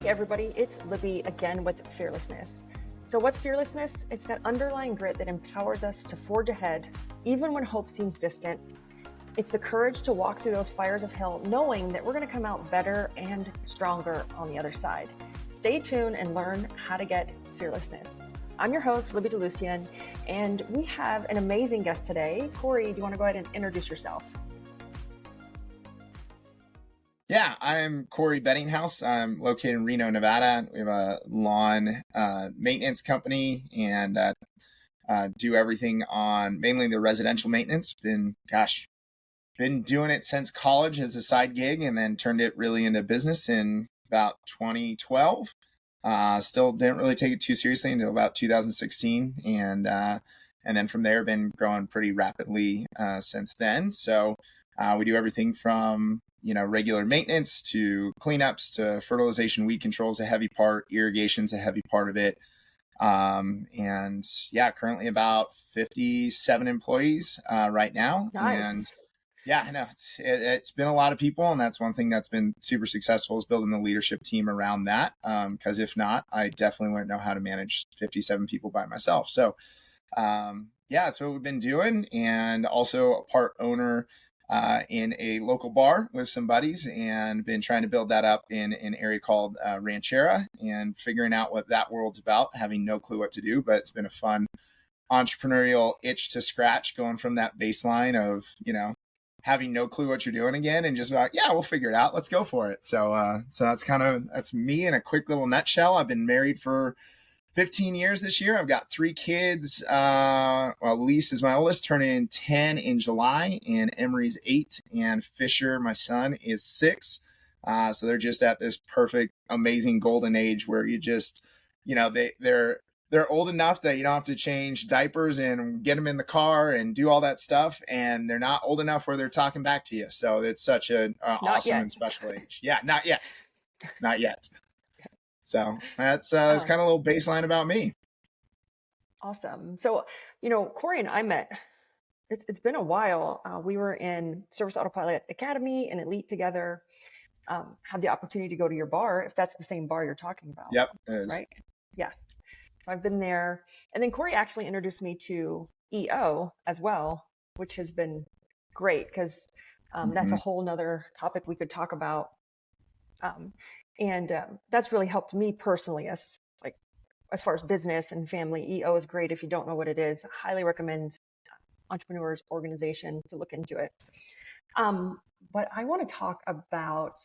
everybody, it's Libby again with Fearlessness. So what's fearlessness? It's that underlying grit that empowers us to forge ahead, even when hope seems distant. It's the courage to walk through those fires of hell, knowing that we're going to come out better and stronger on the other side. Stay tuned and learn how to get fearlessness. I'm your host, Libby DeLucien, and we have an amazing guest today. Cory, do you want to go ahead and introduce yourself? Yeah, I'm Cory Bettinghouse. I'm located in Reno, Nevada. We have a lawn maintenance company and do everything on mainly the residential maintenance. Been doing it since college as a side gig, and then turned it really into business in about 2012. Still didn't really take it too seriously until about 2016, and then from there been growing pretty rapidly since then. So we do everything from regular maintenance to cleanups to fertilization, weed control is a heavy part, irrigation's a heavy part of it. And yeah, currently about 57 employees right now. Nice. And yeah, I know it's been a lot of people, and that's one thing that's been super successful is building the leadership team around that. Because if not, I definitely wouldn't know how to manage 57 people by myself. So yeah, that's what we've been doing, and also a part owner in a local bar with some buddies, and been trying to build that up in an area called Ranchera, and figuring out what that world's about, having no clue what to do, but it's been a fun entrepreneurial itch to scratch, going from that baseline of, having no clue what you're doing again, and just like, yeah, we'll figure it out. Let's go for it. So that's me in a quick little nutshell. I've been married for 15 years this year. I've got 3 kids. Lise is my oldest, turning 10 in July, and Emery's 8, and Fisher, my son, is 6. So they're just at this perfect, amazing golden age where you just, they're old enough that you don't have to change diapers and get them in the car and do all that stuff. And they're not old enough where they're talking back to you. So it's such an awesome and special age. Yeah, not yet. Not yet. So that's kind of a little baseline about me. Awesome. So, Cory and I met, it's been a while. We were in Service Autopilot Academy and Elite together. Had the opportunity to go to your bar, if that's the same bar you're talking about. Yep, it is. Right? Yeah. So I've been there. And then Cory actually introduced me to EO as well, which has been great because that's a whole nother topic we could talk about. And that's really helped me personally as far as business and family. EO is great. If you don't know what it is, I highly recommend Entrepreneurs Organization to look into it. But I want to talk about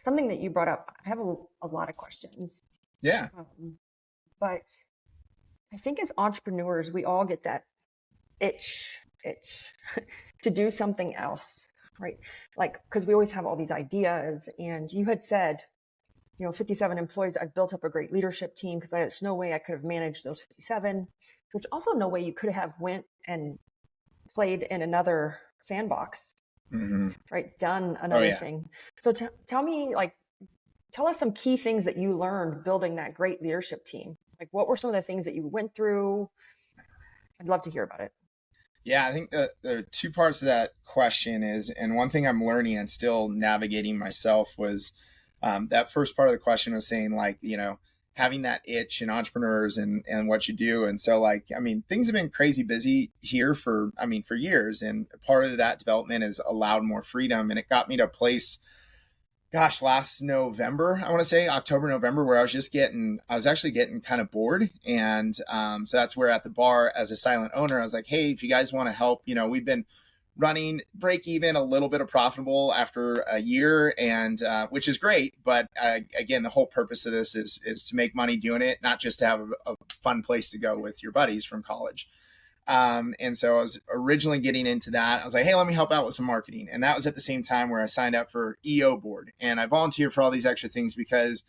something that you brought up. I have a lot of questions. Yeah. But I think as entrepreneurs, we all get that itch to do something else. Right. Because we always have all these ideas, and you had said, 57 employees, I've built up a great leadership team because there's no way I could have managed those 57. There's also no way you could have went and played in another sandbox, right? Done another thing. So tell me, tell us some key things that you learned building that great leadership team. What were some of the things that you went through? I'd love to hear about it. Yeah, I think the 2 parts of that question is, and one thing I'm learning and still navigating myself was that first part of the question was saying having that itch in entrepreneurs and what you do. And so things have been crazy busy here for years. And part of that development has allowed more freedom. And it got me to a place, last November, I want to say October, November, where I was actually getting kind of bored. And so that's where at the bar as a silent owner, I was like, hey, if you guys want to help, we've been running break even, a little bit of profitable after a year, and which is great. But again, the whole purpose of this is to make money doing it, not just to have a fun place to go with your buddies from college. And so I was originally getting into that. I was like, hey, let me help out with some marketing. And that was at the same time where I signed up for EO board. And I volunteered for all these extra things because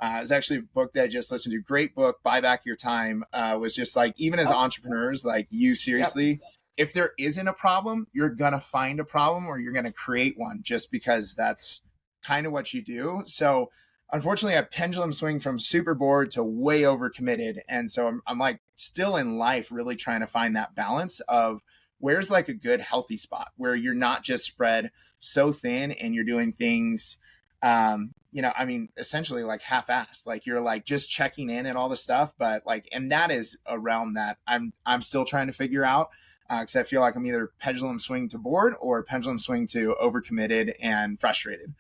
it was actually a book that I just listened to. Great book, Buy Back Your Time. Was just even as entrepreneurs, you seriously, if there isn't a problem, you're going to find a problem, or you're going to create one, just because that's kind of what you do. So unfortunately, I pendulum swing from super bored to way overcommitted. And so I'm still in life really trying to find that balance of where's a good healthy spot where you're not just spread so thin and you're doing things I mean, essentially like half-assed, like you're like just checking in and all the stuff, but like, and that is a realm that I'm still trying to figure out. Cause I feel like I'm either pendulum swing to bored or pendulum swing to overcommitted and frustrated.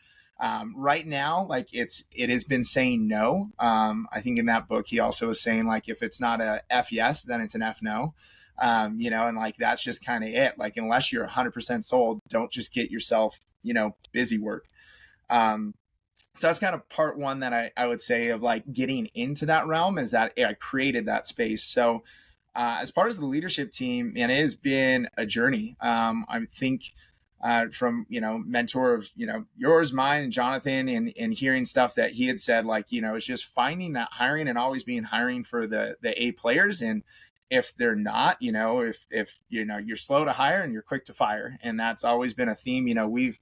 Right now, like it has been saying no. I think in that book, he also was saying like, if it's not a F yes, then it's an F no. And like, that's just kind of it. Like, unless you're 100% sold, don't just get yourself, busy work. So that's kind of part one that I would say of like getting into that realm, is that I created that space. So as far as the leadership team, and it has been a journey. I think from, mentor of, yours, mine, and Jonathan, and hearing stuff that he had said, like, it's just finding that hiring and always being hiring for the A players. And if they're not, if you're slow to hire and you're quick to fire. And that's always been a theme. We've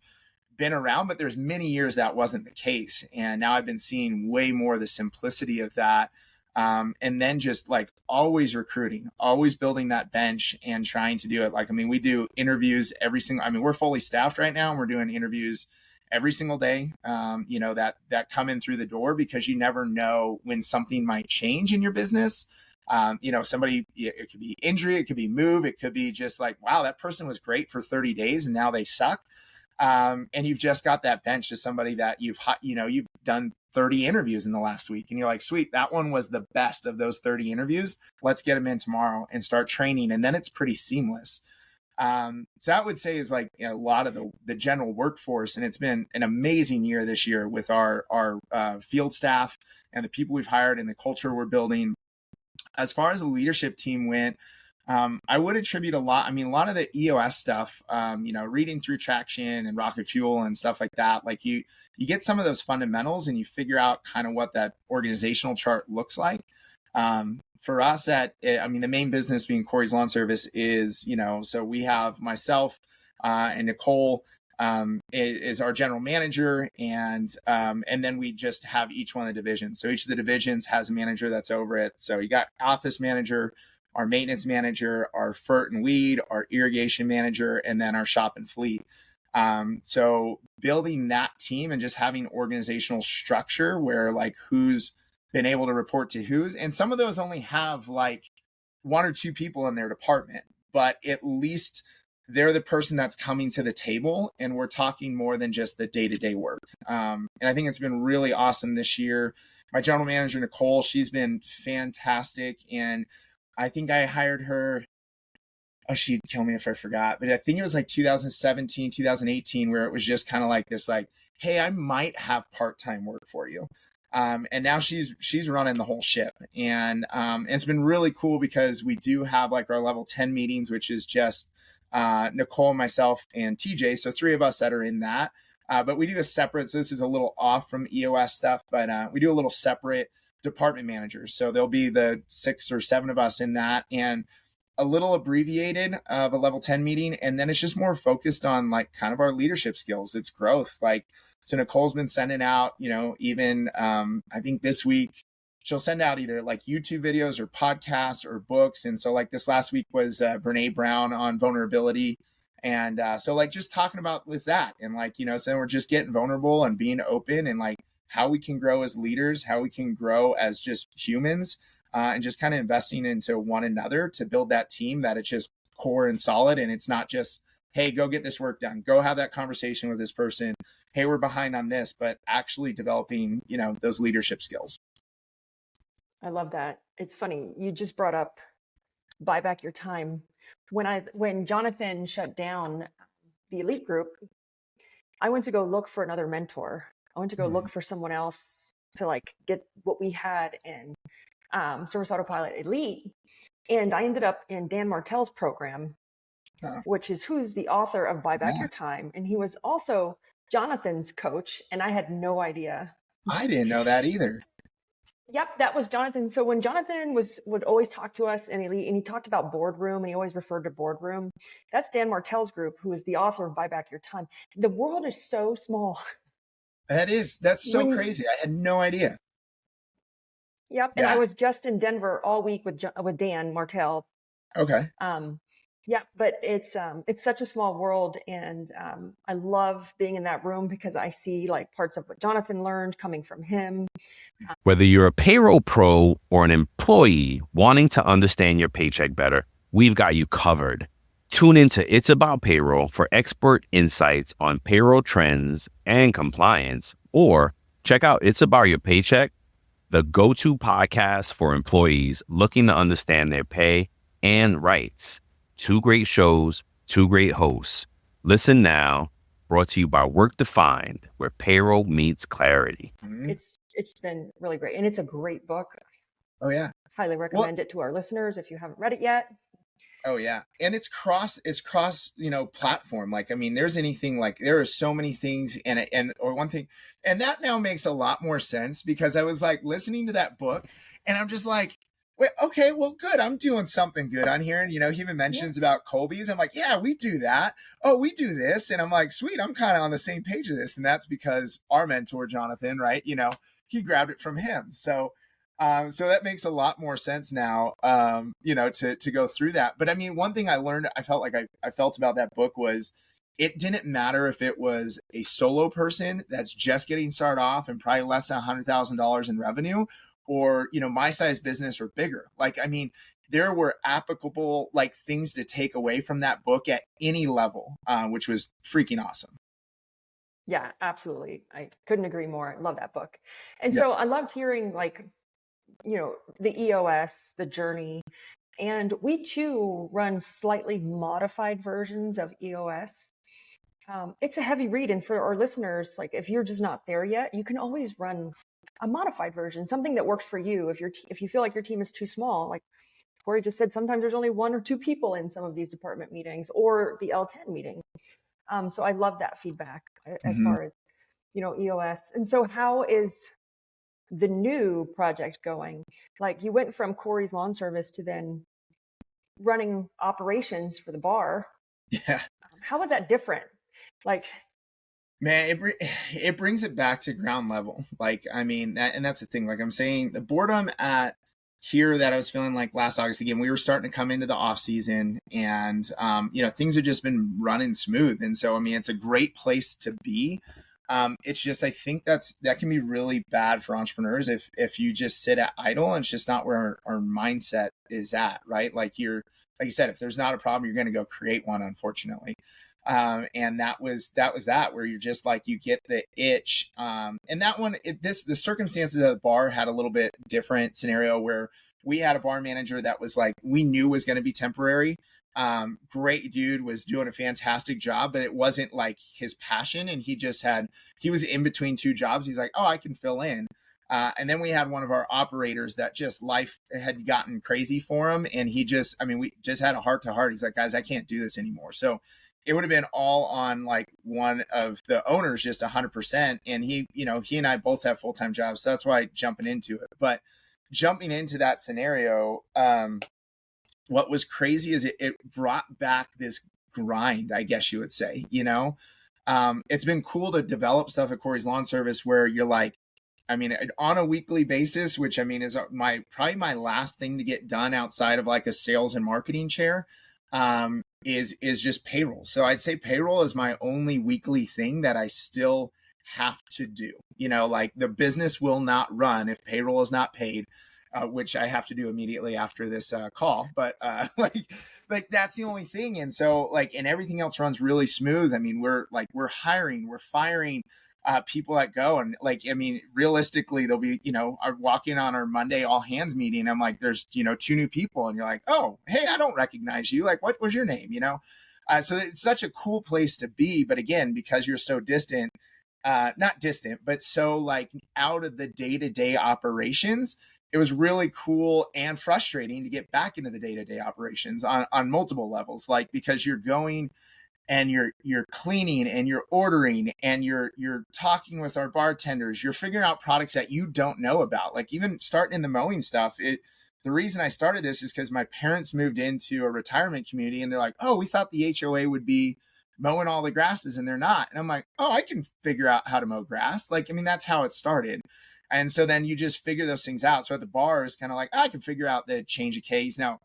been around, but there's many years that wasn't the case. And now I've been seeing way more the simplicity of that. And then just like always recruiting, always building that bench and trying to do it. Like, I mean, we do interviews we're fully staffed right now, and we're doing interviews every single day, that come in through the door, because you never know when something might change in your business. Somebody, it could be injury, it could be move, it could be just like, wow, that person was great for 30 days and now they suck. And you've just got that bench to somebody that you've done 30 interviews in the last week, and you're like, sweet, that one was the best of those 30 interviews. Let's get them in tomorrow and start training. And then it's pretty seamless. So I would say is like, a lot of the general workforce, and it's been an amazing year this year with our field staff and the people we've hired and the culture we're building. As far as the leadership team went, I would attribute a lot of the EOS stuff, reading through Traction and Rocket Fuel and stuff like that. Like you get some of those fundamentals and you figure out kind of what that organizational chart looks like. For us the main business being Cory's Lawn Service is, so we have myself and Nicole is our general manager. And then we just have each one of the divisions. So each of the divisions has a manager that's over it. So you got office manager, our maintenance manager, our FERT and weed, our irrigation manager, and then our shop and fleet. So building that team and just having organizational structure where like who's been able to report to who's, and some of those only have like one or two people in their department, but at least they're the person that's coming to the table and we're talking more than just the day-to-day work. And I think it's been really awesome this year. My general manager, Nicole, she's been fantastic. And I think I hired her, she'd kill me if I forgot, but I think it was like 2017, 2018, where it was just kind of like this, like, hey, I might have part-time work for you. And now she's running the whole ship. And it's been really cool because we do have like our level 10 meetings, which is just Nicole, myself, and TJ. So three of us that are in that. But we do a separate, so this is a little off from EOS stuff, but we do a little separate department managers. So there'll be the 6 or 7 of us in that, and a little abbreviated of a level 10 meeting. And then it's just more focused on like kind of our leadership skills. It's growth. Like, so Nicole's been sending out, even I think this week she'll send out either like YouTube videos or podcasts or books. And so like this last week was Brene Brown on vulnerability. And so like just talking about with that and like, so we're just getting vulnerable and being open and like how we can grow as leaders, how we can grow as just humans, and just kind of investing into one another to build that team that it's just core and solid. And it's not just, hey, go get this work done, go have that conversation with this person. Hey, we're behind on this, but actually developing, those leadership skills. I love that. It's funny. You just brought up buy back your time. When Jonathan shut down the elite group, I went to go look for another mentor. I went to go look for someone else to like get what we had in Service Autopilot Elite. And I ended up in Dan Martell's program, which is who's the author of Buy Back Your Time. And he was also Jonathan's coach. And I had no idea. I didn't know that either. Yep, that was Jonathan. So when Jonathan would always talk to us in Elite, and he talked about Boardroom, and he always referred to Boardroom. That's Dan Martell's group, who is the author of Buy Back Your Time. The world is so small. That's so crazy. I had no idea. Yep, and I was just in Denver all week with Dan Martell. Okay. Yeah, but it's such a small world, and I love being in that room because I see like parts of what Jonathan learned coming from him. Whether you're a payroll pro or an employee wanting to understand your paycheck better, we've got you covered. Tune into It's About Payroll for expert insights on payroll trends and compliance, or check out It's About Your Paycheck, the go-to podcast for employees looking to understand their pay and rights. 2 great shows, 2 great hosts. Listen now. Brought to you by Work Defined, where payroll meets clarity. Mm-hmm. It's been really great, and it's a great book. Oh yeah, Highly recommend it to our listeners if you haven't read it yet. Oh yeah. And it's cross, platform. Like, I mean, there's anything like, there are so many things or one thing, and that now makes a lot more sense because I was like listening to that book and I'm just like, wait, okay, well, good. I'm doing something good on here. And, he even mentions about Colby's. I'm like, yeah, we do that. Oh, we do this. And I'm like, sweet, I'm kind of on the same page of this. And that's because our mentor, Jonathan, right. He grabbed it from him. So that makes a lot more sense now, to go through that. But I mean, one thing I learned, I felt like I felt about that book was it didn't matter if it was a solo person that's just getting started off and probably less than $100,000 in revenue, or, my size business or bigger. Like, I mean, there were applicable like things to take away from that book at any level, which was freaking awesome. Yeah, absolutely. I couldn't agree more. I love that book. And so I loved hearing like, the EOS, the journey, and we too run slightly modified versions of EOS. It's a heavy read. And for our listeners, like if you're just not there yet, you can always run a modified version, something that works for you. If you feel like your team is too small, like Cory just said, sometimes there's only 1 or 2 people in some of these department meetings or the L10 meeting. So I love that feedback as far as, EOS. And so how is the new project going? Like you went from Cory's lawn service to then running operations for the bar. Yeah. How was that different? Like, man, it brings it back to ground level. Like, I mean, that's the thing. Like I'm saying, the boredom at here that I was feeling like last August, again, we were starting to come into the off season and, things have just been running smooth. And so, I mean, it's a great place to be. It's just, I think that can be really bad for entrepreneurs if you just sit at idle, and it's just not where our mindset is at, right? Like you said, if there's not a problem, you're going to go create one, unfortunately. And that was that where you're just like, you get the itch. And that one, the circumstances of the bar had a little bit different scenario where we had a bar manager that was like, we knew was going to be temporary. Great dude, was doing a fantastic job, but it wasn't like his passion. And he was in between 2 jobs. He's like, oh, I can fill in. And then we had one of our operators that just life had gotten crazy for him. And we just had a heart to heart. He's like, guys, I can't do this anymore. So it would have been all on like one of the owners, just 100%. And he and I both have full-time jobs. So that's why jumping into it. But jumping into that scenario, what was crazy is it brought back this grind, I guess you would say. It's been cool to develop stuff at Cory's Lawn Service where you're like, I mean, on a weekly basis, which I mean is probably my last thing to get done outside of like a sales and marketing chair, is just payroll. So I'd say payroll is my only weekly thing that I still have to do. Like the business will not run if payroll is not paid. Which I have to do immediately after this call, but like that's the only thing. And so like, and everything else runs really smooth. I mean, we're hiring, we're firing people that go, and like, I mean, realistically, they'll be, walking on our Monday all hands meeting. I'm like, there's 2 new people, and you're like, oh, hey, I don't recognize you. Like, what was your name? So it's such a cool place to be. But again, because you're so distant, not distant, but so like out of the day-to-day operations, it was really cool and frustrating to get back into the day-to-day operations on multiple levels, like because you're going and you're cleaning and you're ordering and you're talking with our bartenders, you're figuring out products that you don't know about. Like even starting in the mowing stuff, the reason I started this is because my parents moved into a retirement community and they're like, oh, we thought the HOA would be mowing all the grasses, and they're not. And I'm like, oh, I can figure out how to mow grass. Like, I mean, that's how it started. And so then you just figure those things out. So at the bar, it's kind of like, I can figure out the change of keys. Now,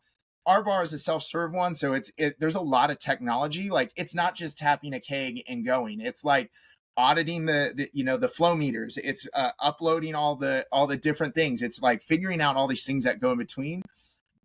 our bar is a self-serve one. So there's a lot of technology. Like it's not just tapping a keg and going. It's like auditing the flow meters. It's uploading all the different things. It's like figuring out all these things that go in between.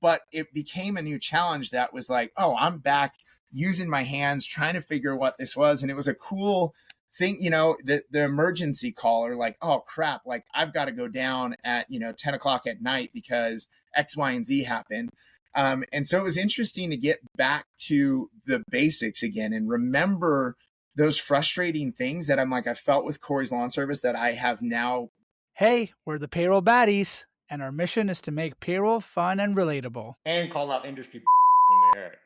But it became a new challenge that was like, oh, I'm back using my hands, trying to figure what this was. And it was a cool thing, the emergency call, or like, oh crap, like I've got to go down at 10 o'clock at night because X, Y, and Z happened. And so it was interesting to get back to the basics again and remember those frustrating things that I felt with Cory's Lawn Service that I have now. Hey, we're the payroll baddies, and our mission is to make payroll fun and relatable. And call out industry when we hear it.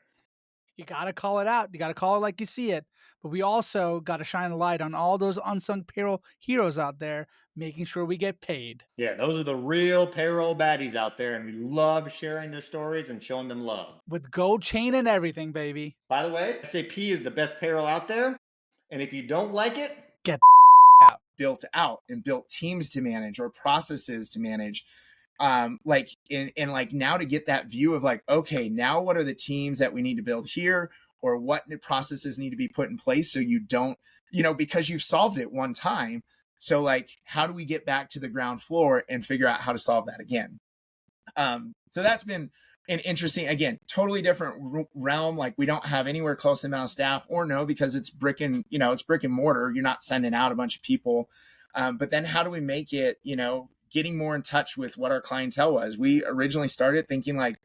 You got to call it out. You got to call it like you see it. But we also got to shine a light on all those unsung payroll heroes out there, making sure we get paid. Yeah, those are the real payroll baddies out there, and we love sharing their stories and showing them love. With gold chain and everything, baby. By the way, SAP is the best payroll out there, and if you don't like it, get out. Built out and built teams to manage or processes to manage. Like now to get that view of like, okay, now what are the teams that we need to build here, or what processes need to be put in place so you don't, because you've solved it one time. So like, how do we get back to the ground floor and figure out how to solve that again? So that's been an interesting, again, totally different realm. Like we don't have anywhere close to the amount of staff, or no, because it's brick and mortar. You're not sending out a bunch of people. But then how do we make it, getting more in touch with what our clientele was? We originally started thinking like,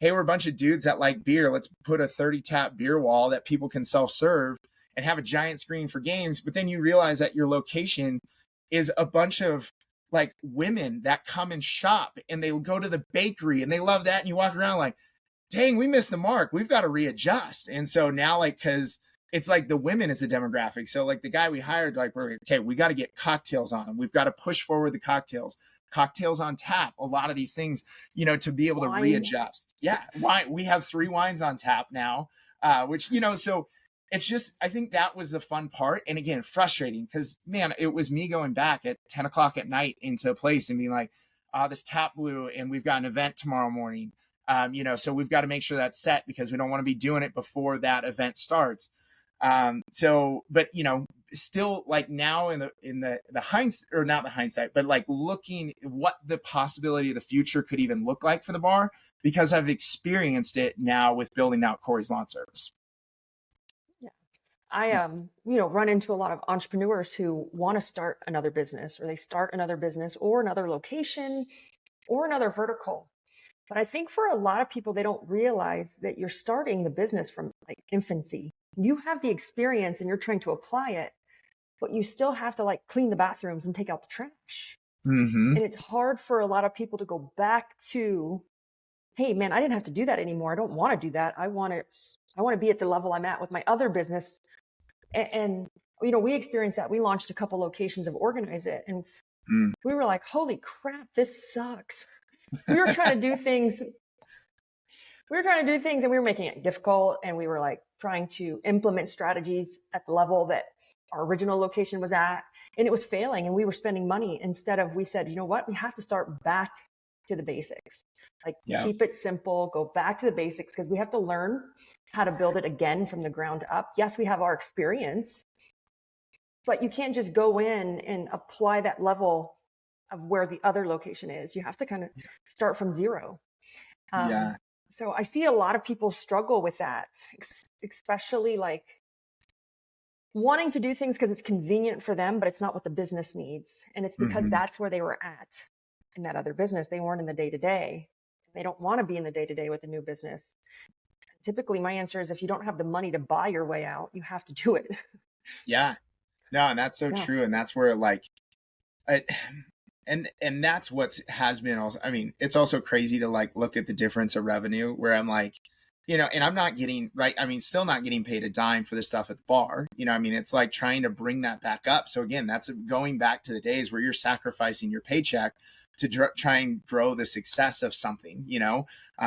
hey, we're a bunch of dudes that like beer. Let's put a 30 tap beer wall that people can self-serve and have a giant screen for games. But then you realize that your location is a bunch of like women that come and shop, and they go to the bakery and they love that. And you walk around like, dang, we missed the mark. We've got to readjust. And so now like, cause it's like the women is the demographic. So like the guy we hired, like, we got to get cocktails on. We've got to push forward the cocktails on tap, a lot of these things, to be able to readjust. Yeah. Wine. We have 3 wines on tap now, which, so it's just, I think that was the fun part. And again, frustrating because man, it was me going back at 10 o'clock at night into a place and being like, this tap blew and we've got an event tomorrow morning. So we've got to make sure that's set because we don't want to be doing it before that event starts. But still like now in the hindsight, or not the hindsight, but like looking what the possibility of the future could even look like for the bar, because I've experienced it now with building out Cory's Lawn Service. Yeah. I, run into a lot of entrepreneurs who want to start another business, or they start another business or another location or another vertical. But I think for a lot of people, they don't realize that you're starting the business from like infancy. You have the experience and you're trying to apply it, but you still have to like clean the bathrooms and take out the trash. Mm-hmm. And it's hard for a lot of people to go back to, hey man, I didn't have to do that anymore. I don't want to do that. I want to be at the level I'm at with my other business. And we experienced that. We launched a couple locations of Organize It, and we were like, holy crap, this sucks. We were trying to do things. And we were making it difficult, and we were like trying to implement strategies at the level that our original location was at, and it was failing, and we were spending money. Instead of, we said, you know what, we have to start back to the basics. Like keep it simple, go back to the basics, because we have to learn how to build it again from the ground up. Yes, we have our experience, but you can't just go in and apply that level of where the other location is. You have to kind of start from zero. So I see a lot of people struggle with that, especially like wanting to do things because it's convenient for them, but it's not what the business needs. And it's because that's where they were at in that other business. They weren't in the day-to-day. They don't want to be in the day-to-day with a new business. Typically, my answer is if you don't have the money to buy your way out, you have to do it. Yeah. No, and that's so true. And that's where like, and that's what has been also, I mean, it's also crazy to like look at the difference of revenue where I'm like, and I'm not getting still not getting paid a dime for the stuff at the bar. It's like trying to bring that back up. So again, that's going back to the days where you're sacrificing your paycheck to try and grow the success of something,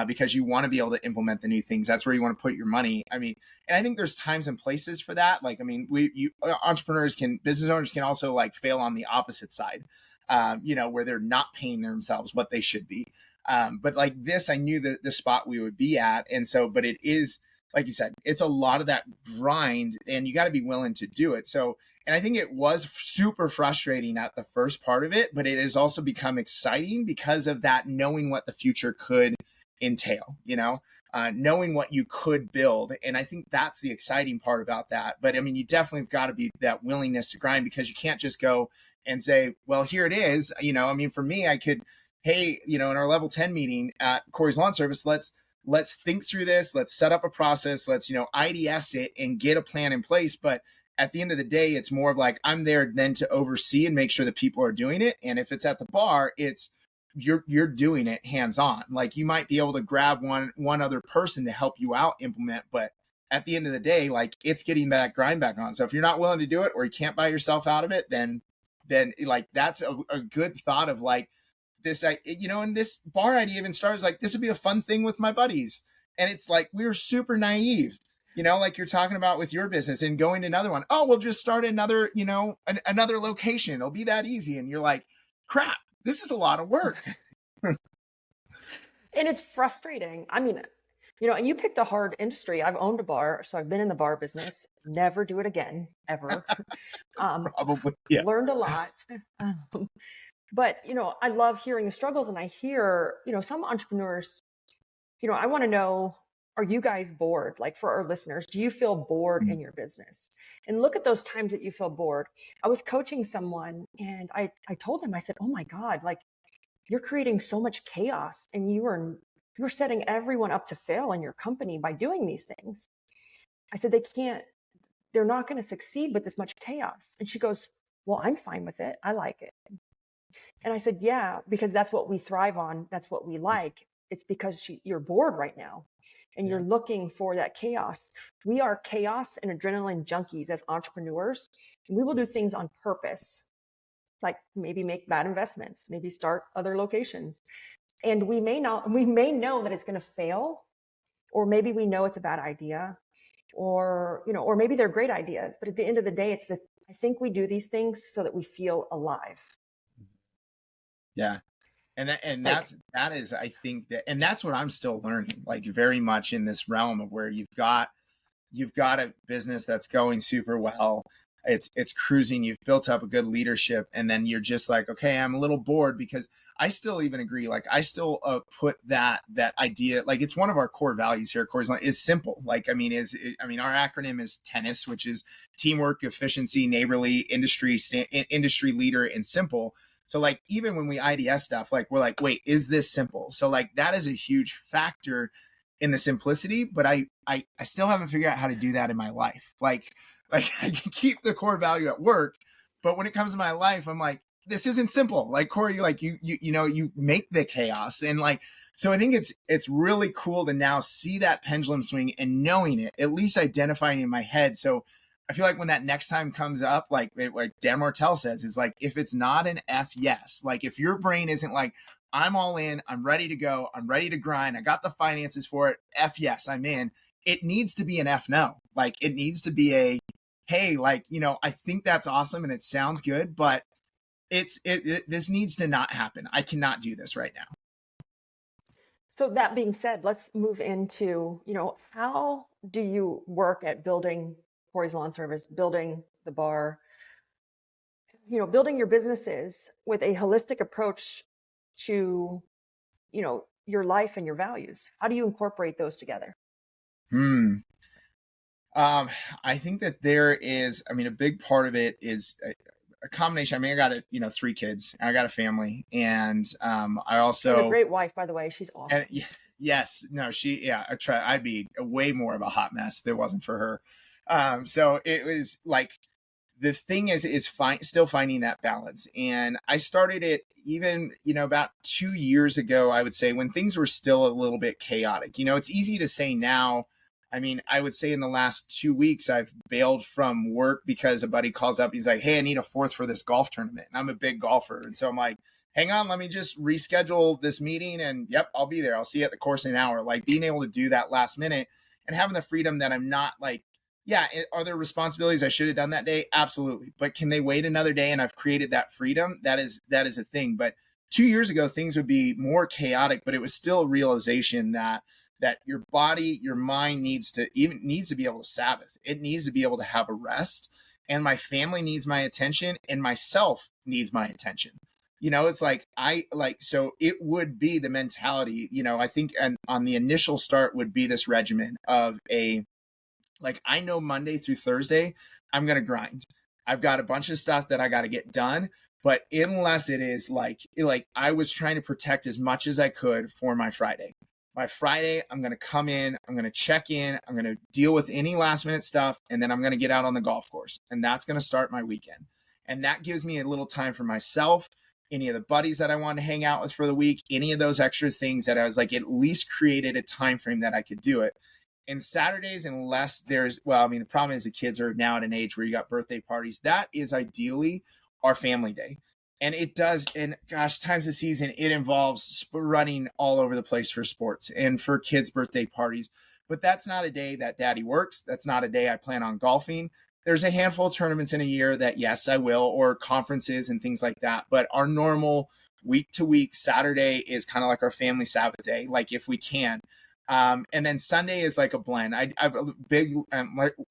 because you want to be able to implement the new things. That's where you want to put your money. And I think there's times and places for that. Like, business owners can also like fail on the opposite side. where they're not paying themselves what they should be. But like this, I knew the spot we would be at. And so, but it is, like you said, it's a lot of that grind, and you got to be willing to do it. So, and I think it was super frustrating at the first part of it, but it has also become exciting because of that, knowing what the future could entail, knowing what you could build. And I think that's the exciting part about that. But I mean, you definitely have got to be that willingness to grind, because you can't just go and say, well, here it is. For me, I could, hey, in our level 10 meeting at Cory's Lawn Service, let's think through this. Let's set up a process. Let's, IDS it and get a plan in place. But at the end of the day, it's more of like, I'm there then to oversee and make sure that people are doing it. And if it's at the bar, it's you're doing it hands-on. Like, you might be able to grab one other person to help you out implement, but at the end of the day, like, it's getting that grind back on. So if you're not willing to do it, or you can't buy yourself out of it, then like, that's a good thought of like this, and this bar idea even starts like, this would be a fun thing with my buddies. And it's like, we were super naive, like you're talking about with your business and going to another one. Oh, we'll just start another, another location. It'll be that easy. And you're like, crap, this is a lot of work. And it's frustrating. I mean, and you picked a hard industry. I've owned a bar, so I've been in the bar business. Never do it again, ever. Probably, yeah. Learned a lot. But, I love hearing the struggles, and I hear, some entrepreneurs, I want to know, are you guys bored? Like, for our listeners, do you feel bored in your business? And look at those times that you feel bored. I was coaching someone, and I told them, I said, oh my God, like, you're creating so much chaos, and you're setting everyone up to fail in your company by doing these things. I said, they're not going to succeed with this much chaos. And she goes, well, I'm fine with it. I like it. And I said, yeah, because that's what we thrive on. That's what we like. It's because you're bored right now, and you're looking for that chaos. We are chaos and adrenaline junkies as entrepreneurs. And we will do things on purpose, like maybe make bad investments, maybe start other locations. And we may know that it's going to fail, or maybe we know it's a bad idea, or maybe they're great ideas. But at the end of the day, I think we do these things so that we feel alive. Yeah. And that's I think and that's what I'm still learning, like, very much in this realm of where you've got a business that's going super well. It's cruising. You've built up a good leadership, and then you're just like, okay, I'm a little bored, because I still even agree. Like, I still put that idea, like, it's one of our core values here at Cory's Lawn, is simple. Like, our acronym is TENNIS, which is teamwork, efficiency, neighborly, industry leader, and simple. So like, even when we IDS stuff, like, we're like, wait, is this simple? So like, that is a huge factor in the simplicity, but I still haven't figured out how to do that in my life. Like I can keep the core value at work, but when it comes to my life, I'm like, this isn't simple. Like, Cory, like, you make the chaos. And like, so I think it's really cool to now see that pendulum swing and knowing it, at least identifying it in my head. So I feel like when that next time comes up, like Dan Martell says, is like, if it's not an F yes, like, if your brain isn't like, I'm all in, I'm ready to go, I'm ready to grind, I got the finances for it, F yes, I'm in. It needs to be an F no. Like, it needs to be a, hey, like, I think that's awesome and it sounds good, but this needs to not happen. I cannot do this right now. So that being said, let's move into, how do you work at building Cory's Lawn Service, building the bar, building your businesses with a holistic approach to, your life and your values? How do you incorporate those together? I think that there is, a big part of it is a combination. I got 3 kids, and I got a family, and I also a great wife, by the way. She's awesome. And, yes, no, I try. I'd be way more of a hot mess if it wasn't for her. So it was like, the thing is still finding that balance. And I started it even, about 2 years ago, I would say, when things were still a little bit chaotic. It's easy to say now. I would say in the last 2 weeks, I've bailed from work because a buddy calls up. He's like, hey, I need a 4th for this golf tournament. And I'm a big golfer. And so I'm like, hang on, let me just reschedule this meeting. And yep, I'll be there. I'll see you at the course in an hour. Like, being able to do that last minute and having the freedom that I'm not like Yeah. Are there responsibilities I should have done that day? Absolutely. But can they wait another day? And I've created that freedom. That is a thing. But 2 years ago, things would be more chaotic, but it was still a realization that your body, your mind needs to be able to Sabbath. It needs to be able to have a rest. And my family needs my attention, and myself needs my attention. It's like so it would be the mentality, I think, and on the initial start would be this regimen of I know Monday through Thursday, I'm going to grind. I've got a bunch of stuff that I got to get done. But unless it is like I was trying to protect as much as I could for my Friday. My Friday, I'm going to come in, I'm going to check in, I'm going to deal with any last minute stuff, and then I'm going to get out on the golf course. And that's going to start my weekend. And that gives me a little time for myself, any of the buddies that I want to hang out with for the week, any of those extra things that I was at least created a time frame that I could do it. And Saturdays, unless the problem is the kids are now at an age where you got birthday parties. That is ideally our family day. And it does, and gosh, times of season, it involves running all over the place for sports and for kids' birthday parties. But that's not a day that daddy works. That's not a day I plan on golfing. There's a handful of tournaments in a year that, yes, I will, or conferences and things like that. But our normal week to week Saturday is kind of like our family Sabbath day, if we can. And then Sunday is like a blend. I'm a big,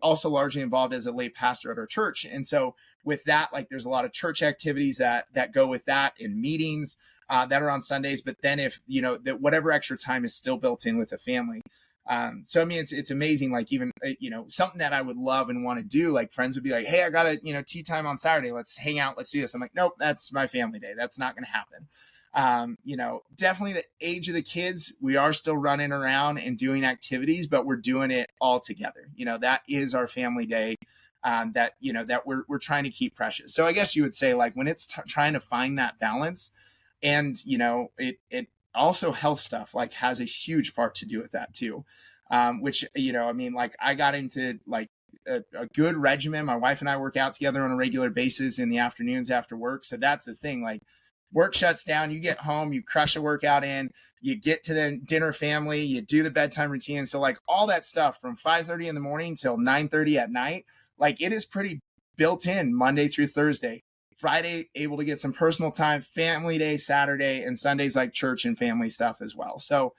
also largely involved as a lay pastor at our church. And so with that, there's a lot of church activities that go with that, and meetings that are on Sundays. But then if, that whatever extra time is still built in with the family. So, it's amazing. Even, something that I would love and want to do, friends would be like, hey, I got a, tea time on Saturday. Let's hang out. Let's do this. I'm like, nope, that's my family day. That's not going to happen. Definitely the age of the kids, we are still running around and doing activities, but we're doing it all together. That is our family day, that we're trying to keep precious. So I guess you would say when it's trying to find that balance, and, it also health stuff has a huge part to do with that too. Which, I got into a good regimen. My wife and I work out together on a regular basis in the afternoons after work. So that's the thing, work shuts down, you get home, you crush a workout in, you get to the dinner family, you do the bedtime routine. So all that stuff from 5:30 in the morning till 9:30 at night, it is pretty built in Monday through Thursday. Friday, able to get some personal time, family day, Saturday, and Sundays church and family stuff as well. So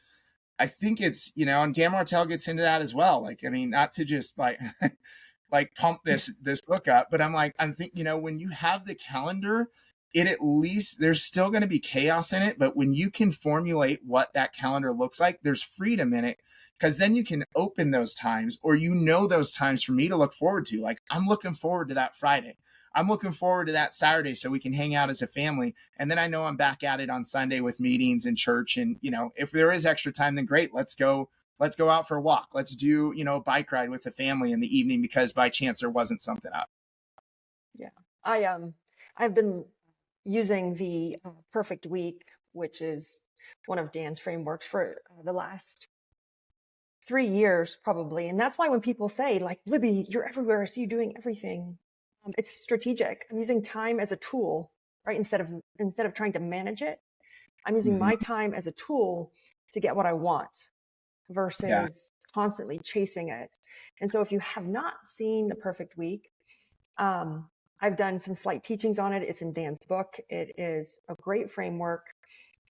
I think it's, and Dan Martell gets into that as well. Not to just pump this book up, but I'm thinking, when you have the calendar, it at least, there's still going to be chaos in it. But when you can formulate what that calendar looks like, there's freedom in it, because then you can open those times, or those times for me to look forward to. I'm looking forward to that Friday. I'm looking forward to that Saturday so we can hang out as a family. And then I know I'm back at it on Sunday with meetings and church. And, if there is extra time, then great. Let's go out for a walk. Let's do, a bike ride with the family in the evening, because by chance there wasn't something up. Yeah. I've been using the perfect week, which is one of Dan's frameworks, for the last 3 years probably. And that's why when people say Libby, you're everywhere, I see you doing everything, it's strategic. I'm using time as a tool, right? Instead of trying to manage it, I'm using my time as a tool to get what I want, versus constantly chasing it. And so if you have not seen the perfect week, I've done some slight teachings on it. It's in Dan's book. It is a great framework.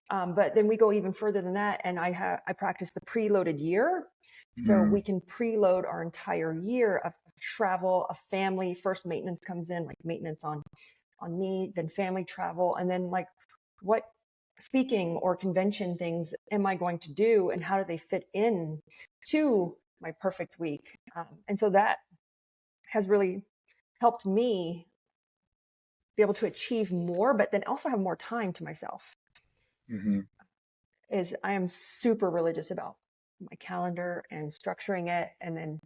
But then we go even further than that. And I practice the preloaded year. So we can preload our entire year of travel, of family. First maintenance comes in, maintenance on me, then family travel. And then what speaking or convention things am I going to do, and how do they fit in to my perfect week? And so that has really helped me be able to achieve more, but then also have more time to myself. Is I am super religious about my calendar and structuring it. And then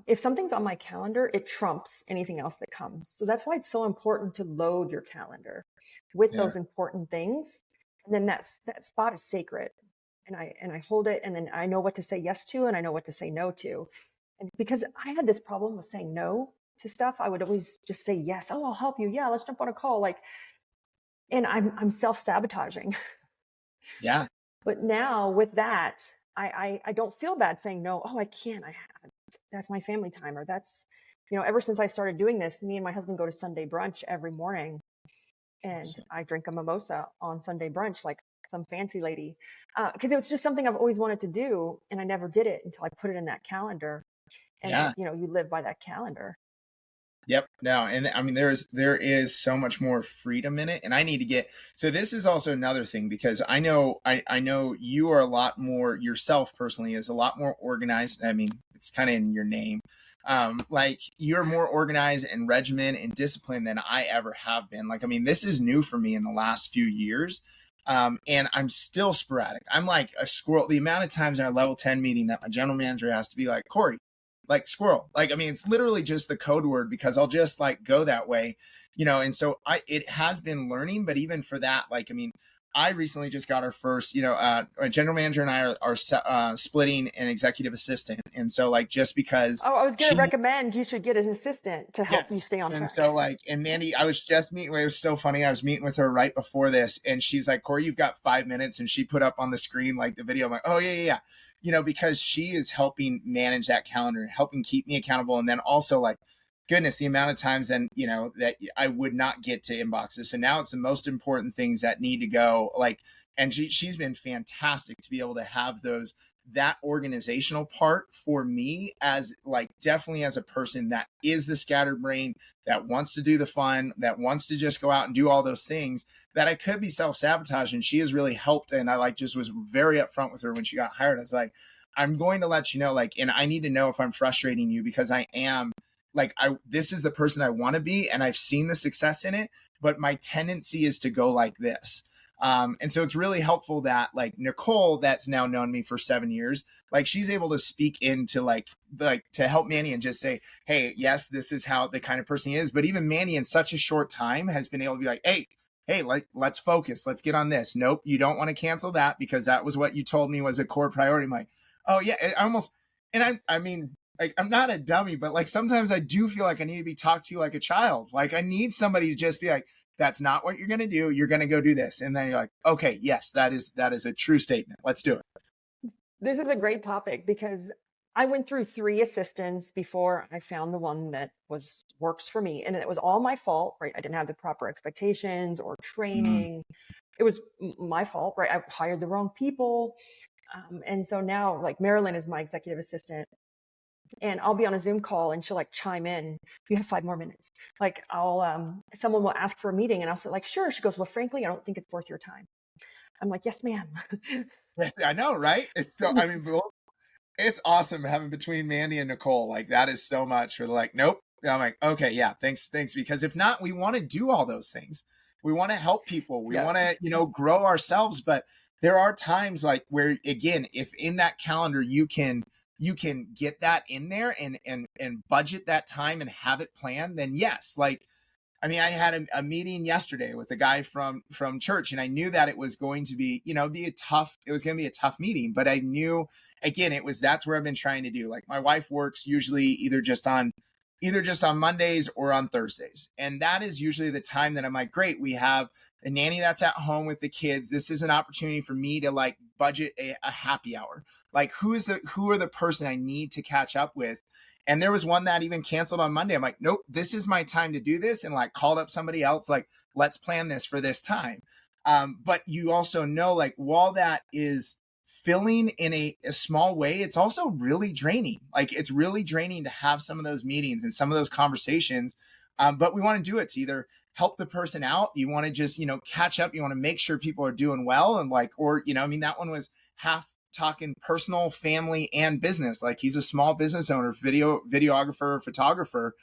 if something's on my calendar, it trumps anything else that comes. So that's why it's so important to load your calendar with those important things. And then that spot is sacred. And I hold it, and then I know what to say yes to, and I know what to say no to. And because I had this problem with saying no to stuff, I would always just say yes. Oh, I'll help you. Yeah, let's jump on a call. And I'm self-sabotaging. Yeah. But now with that, I don't feel bad saying no. Oh, I can't. I have that's my family time, or that's, ever since I started doing this, me and my husband go to Sunday brunch every morning, and I drink a mimosa on Sunday brunch, like some fancy lady, because it was just something I've always wanted to do, and I never did it until I put it in that calendar. And Yeah. you live by that calendar. Yep. No. And I mean, there is so much more freedom in it. And I need to get, so this is also another thing, because I know you are a lot more, yourself personally is a lot more organized. I mean, it's kind of in your name. Like you're more organized and regimented and disciplined than I ever have been. Like, I mean, this is new for me in the last few years. And I'm still sporadic. I'm like a squirrel. The amount of times in our level 10 meeting that my general manager has to be like, Cory, like squirrel. Like, I mean, it's literally just the code word, because I'll just like go that way, and so it has been learning, but even for that, like, I mean, I recently just got our first, a general manager and I are splitting an executive assistant. And so like, just because. Oh, I was going to recommend you should get an assistant to help you stay on track. And so like, and Mandy, I was just meeting, it was so funny. I was meeting with her right before this, and she's like, Cory, you've got 5 minutes. And she put up on the screen, like the video. I'm like, oh yeah. Because she is helping manage that calendar, helping keep me accountable. And then also like, goodness, the amount of times then, that I would not get to inboxes. So now it's the most important things that need to go, like, and she's been fantastic to be able to have that organizational part for me, as like, definitely as a person that is the scattered brain, that wants to do the fun, that wants to just go out and do all those things, that I could be self-sabotaging. She has really helped. And I like just was very upfront with her when she got hired. I was like, I'm going to let you know, like, and I need to know if I'm frustrating you, because I am. Like, this is the person I want to be, and I've seen the success in it, but my tendency is to go like this. And so it's really helpful that like Nicole, that's now known me for 7 years, like she's able to speak into like to help Manny and just say, hey, yes, this is how the kind of person he is. But even Manny in such a short time has been able to be like, hey, like, let's focus. Let's get on this. Nope, you don't want to cancel that because that was what you told me was a core priority. I'm like, oh yeah, I mean, like, I'm not a dummy, but like sometimes I do feel like I need to be talked to like a child. Like I need somebody to just be like, that's not what you're going to do. You're going to go do this. And then you're like, okay, yes, that is a true statement. Let's do it. This is a great topic, because I went through 3 assistants before I found the one that works for me. And it was all my fault, right? I didn't have the proper expectations or training. It was my fault, right? I hired the wrong people. And so now like Marilyn is my executive assistant. And I'll be on a Zoom call and she'll like chime in. You have 5 more minutes. Like someone will ask for a meeting and I'll say like, sure. She goes, well, frankly, I don't think it's worth your time. I'm like, yes, ma'am. Yes, I know, right? It's so, I mean, it's awesome having between Mandy and Nicole. Like that is so much. We're like, nope. And I'm like, okay, yeah, thanks. Because if not, we want to do all those things. We want to help people. We want to, grow ourselves. But there are times like where, again, if in that calendar you can get that in there and budget that time and have it planned, then yes. Like, I mean, I had a meeting yesterday with a guy from church, and I knew that it was going to be, it was going to be a tough meeting, but I knew, again, that's where I've been trying to do. Like my wife works usually either just on Mondays or on Thursdays. And that is usually the time that I'm like, great, we have a nanny that's at home with the kids. This is an opportunity for me to like budget a happy hour. Like who are the person I need to catch up with? And there was one that even canceled on Monday. I'm like, nope, this is my time to do this. And like called up somebody else, like, let's plan this for this time. But you also know, like, while that is filling in a small way, it's also really draining. Like it's really draining to have some of those meetings and some of those conversations. But we want to do it to either help the person out. You want to just, catch up. You want to make sure people are doing well. And like, or, that one was half talking personal, family, and business. Like he's a small business owner, videographer, photographer.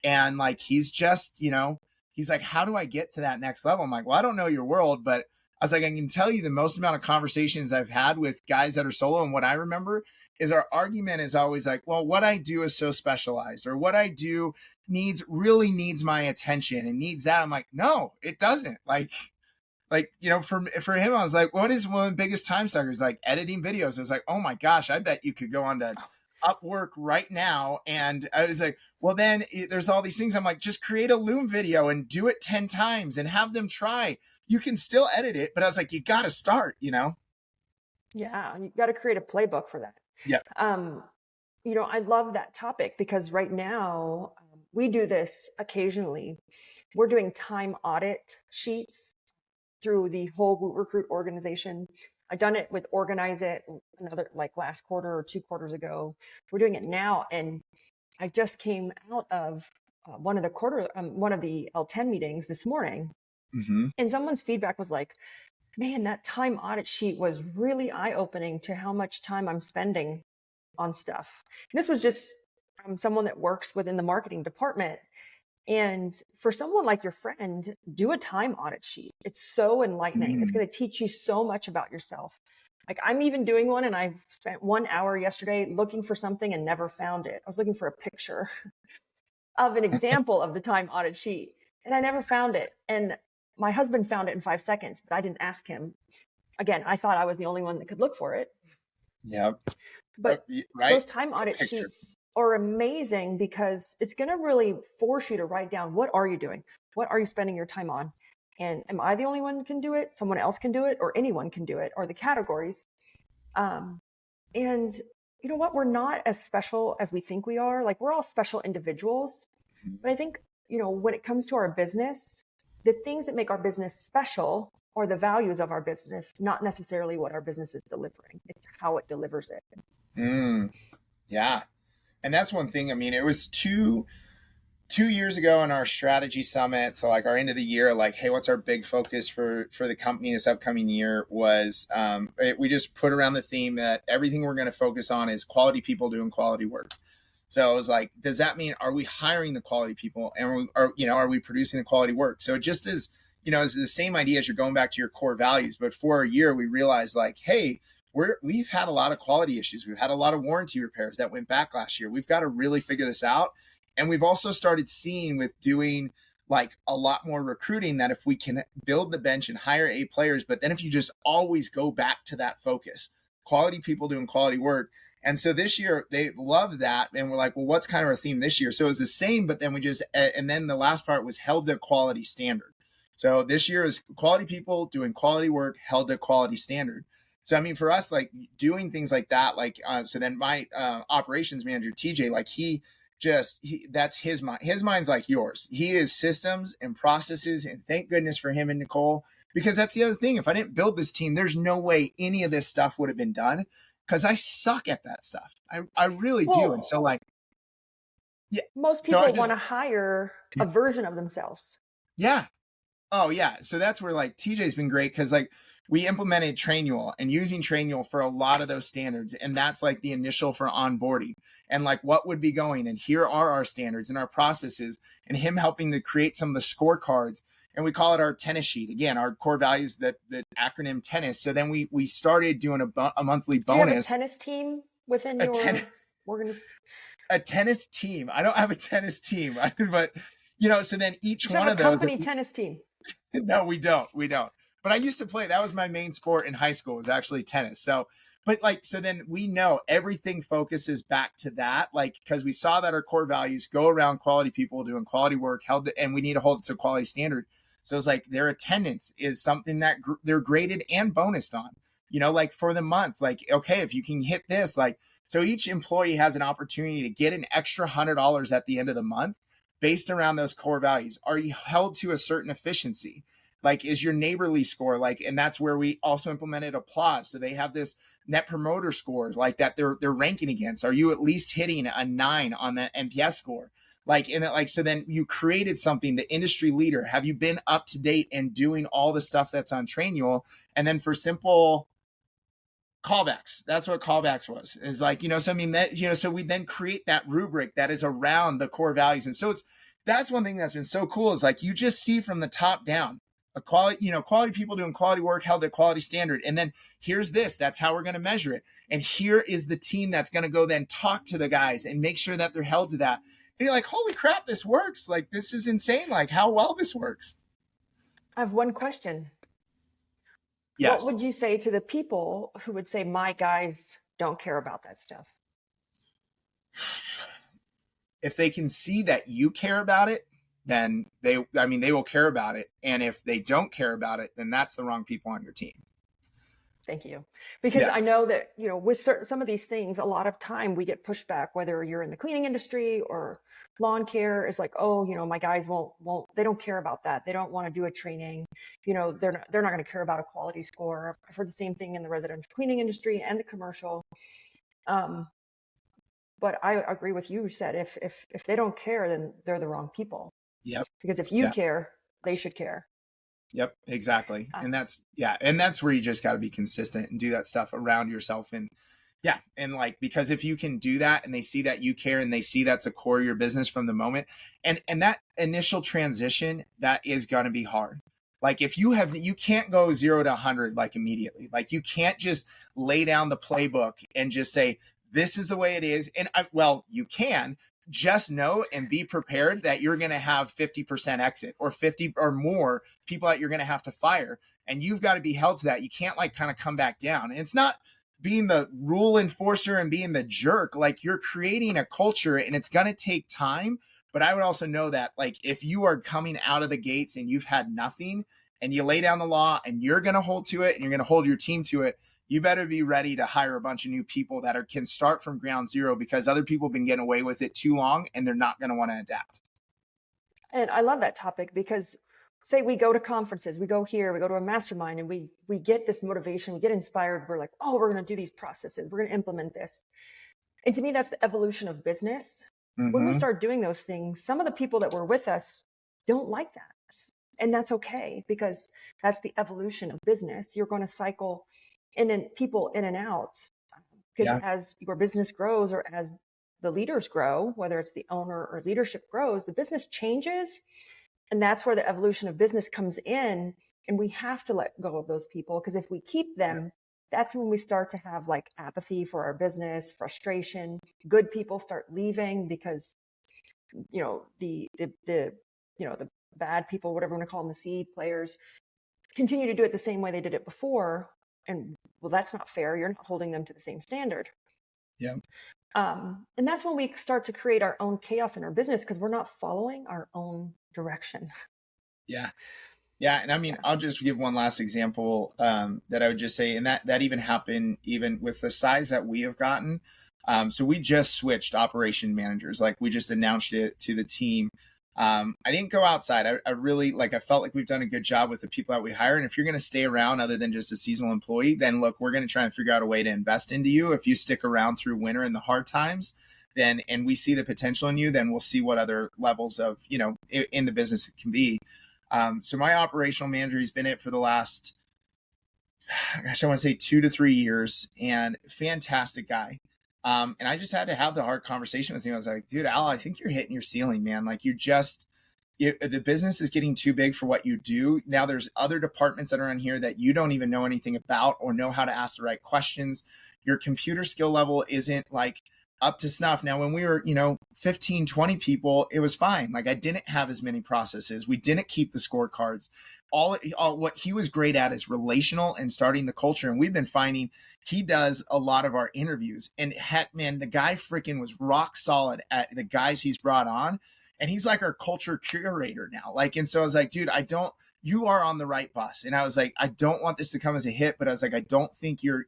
And like, he's just, he's like, how do I get to that next level? I'm like, well, I don't know your world, but I was like, I can tell you the most amount of conversations I've had with guys that are solo. And what I remember is our argument is always like, well, what I do is so specialized, or what I do really needs my attention and needs that. I'm like, no, it doesn't. Like, for him, I was like, what is one of the biggest time suckers? Like editing videos. I was like, oh my gosh, I bet you could go on to Upwork right now. And I was like, well, then there's all these things. I'm like, just create a Loom video and do it 10 times and have them try. You can still edit it, but I was like, you got to start, Yeah. You got to create a playbook for that. Yeah. I love that topic because right now we do this occasionally. We're doing time audit sheets through the whole WootRecruit organization. I've done it with Organize It another like last quarter or 2 quarters ago. We're doing it now, and I just came out of one of the L10 meetings this morning, and someone's feedback was like, "Man, that time audit sheet was really eye-opening to how much time I'm spending on stuff." And this was just from someone that works within the marketing department. And for someone like your friend, do a time audit sheet. It's so enlightening. It's going to teach you so much about yourself. Like I'm even doing one, and I spent 1 hour yesterday looking for something and never found it. I was looking for a picture of an example of the time audit sheet, and I never found it. And my husband found it in 5 seconds, but I didn't ask him. Again, I thought I was the only one that could look for it. Yep. But those time audit sheets are amazing because it's going to really force you to write down, what are you doing? What are you spending your time on? And am I the only one who can do it? Someone else can do it, or anyone can do it, or the categories. And you know what? We're not as special as we think we are. Like we're all special individuals. But I think, when it comes to our business, the things that make our business special are the values of our business, not necessarily what our business is delivering. It's how it delivers it. Yeah. And that's one thing. I mean, it was two years ago in our strategy summit. So like our end of the year, like, hey, what's our big focus for the company this upcoming year was, we just put around the theme that everything we're going to focus on is quality people doing quality work. So I was like, does that mean, are we hiring the quality people, and are we producing the quality work? So it just is, it's the same idea as you're going back to your core values. But for a year, we realized like, hey, we've had a lot of quality issues. We've had a lot of warranty repairs that went back last year. We've got to really figure this out. And we've also started seeing with doing like a lot more recruiting that if we can build the bench and hire A players, but then if you just always go back to that focus, quality people doing quality work. And so this year they love that. And we're like, well, what's kind of our theme this year? So it was the same, but then and then the last part was held to quality standard. So this year is quality people doing quality work, held to quality standard. So, I mean, for us, like doing things like that, like, so then my operations manager, TJ, like that's his mind. His mind's like yours. He is systems and processes. And thank goodness for him and Nicole, because that's the other thing. If I didn't build this team, there's no way any of this stuff would have been done, because I suck at that stuff. I really do. And so like, yeah, most people want to hire a version of themselves. Yeah. Oh yeah. So that's where like TJ's been great, because like we implemented Trainual and using Trainual for a lot of those standards. And that's like the initial for onboarding and like what would be going. And here are our standards and our processes, and him helping to create some of the scorecards. And we call it our tennis sheet. Again, our core values, the acronym tennis. So then we started doing a monthly bonus. Do you have a tennis team within your organization? A tennis team. I don't have a tennis team, but so then each one of those. Company tennis team. No, we don't. But I used to play. That was my main sport in high school, was actually tennis. So then we know everything focuses back to that, like, because we saw that our core values go around quality people doing quality work, and we need to hold it to a quality standard. So it's like their attendance is something that they're graded and bonused on, like for the month, like, okay, if you can hit this, like, so each employee has an opportunity to get an extra $100 at the end of the month based around those core values. Are you held to a certain efficiency? Like, is your neighborly score, like, and that's where we also implemented applause. So they have this net promoter score, like that they're ranking against. Are you at least hitting a 9 on that NPS score? Like, and like, so then you created something, the industry leader. Have you been up to date and doing all the stuff that's on Trainual? And then for simple callbacks, that's what callbacks was, is like, so I mean that, so we then create that rubric that is around the core values. And so that's one thing that's been so cool, is like, you just see from the top down, quality people doing quality work held at quality standard. And then here's that's how we're going to measure it. And here is the team that's going to go then talk to the guys and make sure that they're held to that. And you're like, holy crap, this works. Like, this is insane. Like, how well this works. I have one question. Yes. What would you say to the people who would say, my guys don't care about that stuff? If they can see that you care about it, then they will care about it. And if they don't care about it, then that's the wrong people on your team. Thank you. Because Yeah. I know that, with some of these things, a lot of time we get pushed back, whether you're in the cleaning industry or lawn care. Is like, oh, my guys won't, they don't care about that. They don't want to do a training. They're not going to care about a quality score. I've heard the same thing in the residential cleaning industry and the commercial. But I agree with you, said if they don't care, then they're the wrong people. Yep. Because if you care, they should care. Yep, exactly. And that's where you just got to be consistent and do that stuff around yourself. And because if you can do that and they see that you care and they see that's the core of your business from the moment, and that initial transition, that is going to be hard. Like if you can't go 0 to 100 like immediately. Like you can't just lay down the playbook and just say, this is the way it is. And you can. Just know and be prepared that you're going to have 50% exit or 50 or more people that you're going to have to fire. And you've got to be held to that. You can't kind of come back down. And it's not being the rule enforcer and being the jerk. Like you're creating a culture and it's going to take time. But I would also know that if you are coming out of the gates and you've had nothing and you lay down the law and you're going to hold to it and you're going to hold your team to it, you better be ready to hire a bunch of new people that can start from ground zero, because other people have been getting away with it too long and they're not going to want to adapt. And I love that topic because say we go to conferences, we go here, we go to a mastermind, and we get this motivation, we get inspired. We're like, oh, we're going to do these processes. We're going to implement this. And to me, that's the evolution of business. Mm-hmm. When we start doing those things, some of the people that were with us don't like that. And that's okay, because that's the evolution of business. You're going to cycle people in and out, because as your business grows or as the leaders grow, whether it's the owner or leadership grows, the business changes. And that's where the evolution of business comes in. And we have to let go of those people, because if we keep them, that's when we start to have apathy for our business, frustration. Good people start leaving because, the bad people, whatever you want to call them, the C players, continue to do it the same way they did it before. And that's not fair. You're not holding them to the same standard. Yeah. And that's when we start to create our own chaos in our business, because we're not following our own direction. Yeah. Yeah. And I mean, I'll just give one last example that I would just say, and that even happened even with the size that we have gotten. So we just switched operation managers. We just announced it to the team. I didn't go outside. I really I felt like we've done a good job with the people that we hire. And if you're going to stay around other than just a seasonal employee, then look, we're going to try and figure out a way to invest into you. If you stick around through winter and the hard times, then, and we see the potential in you, then we'll see what other levels of, in the business it can be. So my operational manager, he's been it for the last, I want to say 2 to 3 years, and fantastic guy. And I just had to have the hard conversation with him. I was like, dude, Al, I think you're hitting your ceiling, man. The business is getting too big for what you do. Now there's other departments that are in here that you don't even know anything about or know how to ask the right questions. Your computer skill level isn't up to snuff. Now, when we were, 15, 20 people, it was fine. I didn't have as many processes. We didn't keep the scorecards. All what he was great at is relational and starting the culture. And we've been finding he does a lot of our interviews. And heck, man, the guy freaking was rock solid at the guys he's brought on. And he's our culture curator now. And so I was like, dude, you are on the right bus. And I was like, I don't want this to come as a hit, but I was like, I don't think you're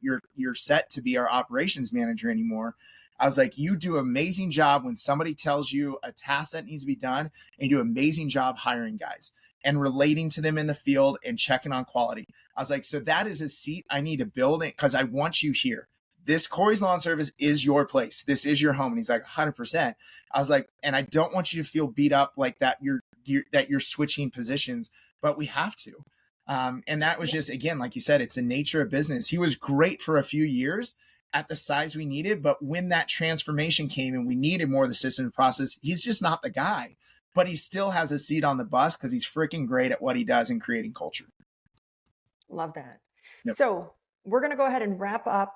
set to be our operations manager anymore. I was like, you do an amazing job when somebody tells you a task that needs to be done, and you do an amazing job hiring guys and relating to them in the field and checking on quality. I was like, so that is a seat I need to build it, because I want you here. This Cory's Lawn Service is your place. This is your home. And he's like, 100%. I was like, and I don't want you to feel beat up like that you're switching positions, but we have to. And that was just, again, like you said, it's the nature of business. He was great for a few years at the size we needed, but when that transformation came and we needed more of the system and process, he's just not the guy. But he still has a seat on the bus because he's freaking great at what he does in creating culture. Love that. Yep. So we're going to go ahead and wrap up.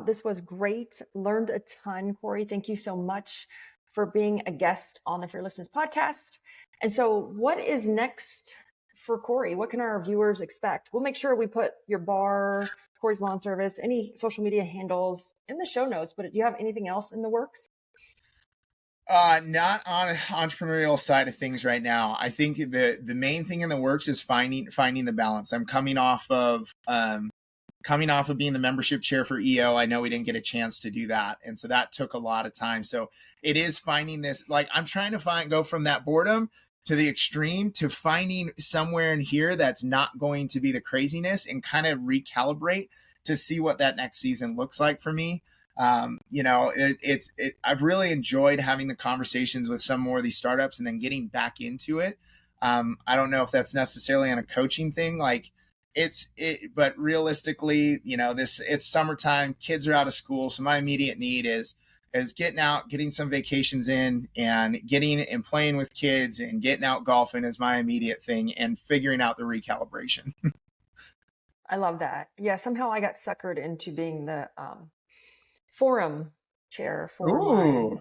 This was great. Learned a ton, Cory. Thank you so much for being a guest on the Fearlessness Podcast. And so what is next for Cory? What can our viewers expect? We'll make sure we put your bar, Cory's Lawn Service, any social media handles in the show notes, but do you have anything else in the works? Not on an entrepreneurial side of things right now. I think the main thing in the works is finding the balance. I'm coming off of coming off of being the membership chair for EO, I know we didn't get a chance to do that. And so that took a lot of time. So it is finding this, like I'm trying to go from that boredom to the extreme to finding somewhere in here that's not going to be the craziness and kind of recalibrate to see what that next season looks like for me. I've really enjoyed having the conversations with some more of these startups and then getting back into it. I don't know if that's necessarily on a coaching thing, but realistically, it's summertime, kids are out of school. So my immediate need is getting out, getting some vacations in, and getting and playing with kids and getting out golfing is my immediate thing, and figuring out the recalibration. I love that. Yeah. Somehow I got suckered into being the forum chair for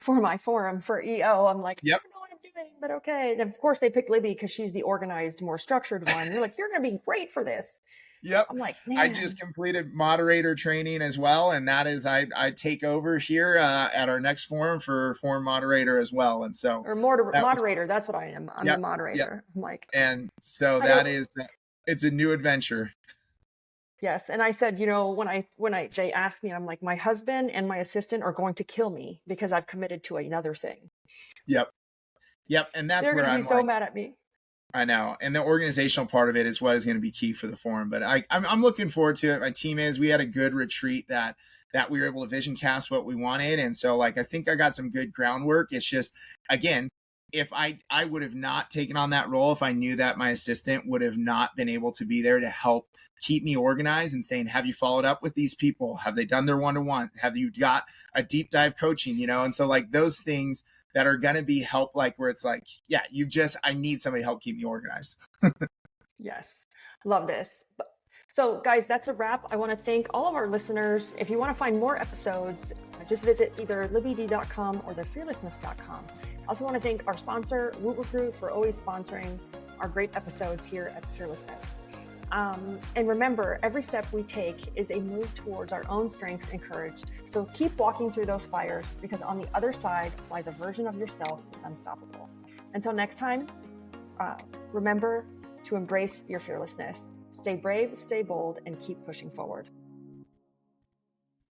my forum for EO. I'm like, yep. I don't know what I'm doing, but okay. And of course they picked Libby because she's the organized, more structured one. They're like, you're going to be great for this. Yep. I'm like, man. I just completed moderator training as well. And that is, I take over here at our next forum for forum moderator as well. And so. Or moderator, that's what I am. I'm the moderator. Yep. I'm like. And so it's a new adventure. Yes. And I said, when they asked me, I'm like, my husband and my assistant are going to kill me because I've committed to another thing. Yep. And that's They're where going to be so mad at me. I know. And the organizational part of it is what is going to be key for the forum. But I'm looking forward to it. My team we had a good retreat that we were able to vision cast what we wanted. And so I think I got some good groundwork. It's just, again, if I would have not taken on that role, if I knew that my assistant would have not been able to be there to help keep me organized and saying, have you followed up with these people? Have they done their one-to-one? Have you got a deep dive coaching, And so those things that are going to be help, where it's I need somebody to help keep me organized. Yes. Love this. So guys, that's a wrap. I want to thank all of our listeners. If you want to find more episodes, just visit either libbyd.com or thefearlessness.com. I also want to thank our sponsor, WootRecruit, for always sponsoring our great episodes here at Fearlessness. And remember, every step we take is a move towards our own strengths and courage. So keep walking through those fires, because on the other side lies a version of yourself that's unstoppable. Until next time, remember to embrace your fearlessness. Stay brave, stay bold, and keep pushing forward.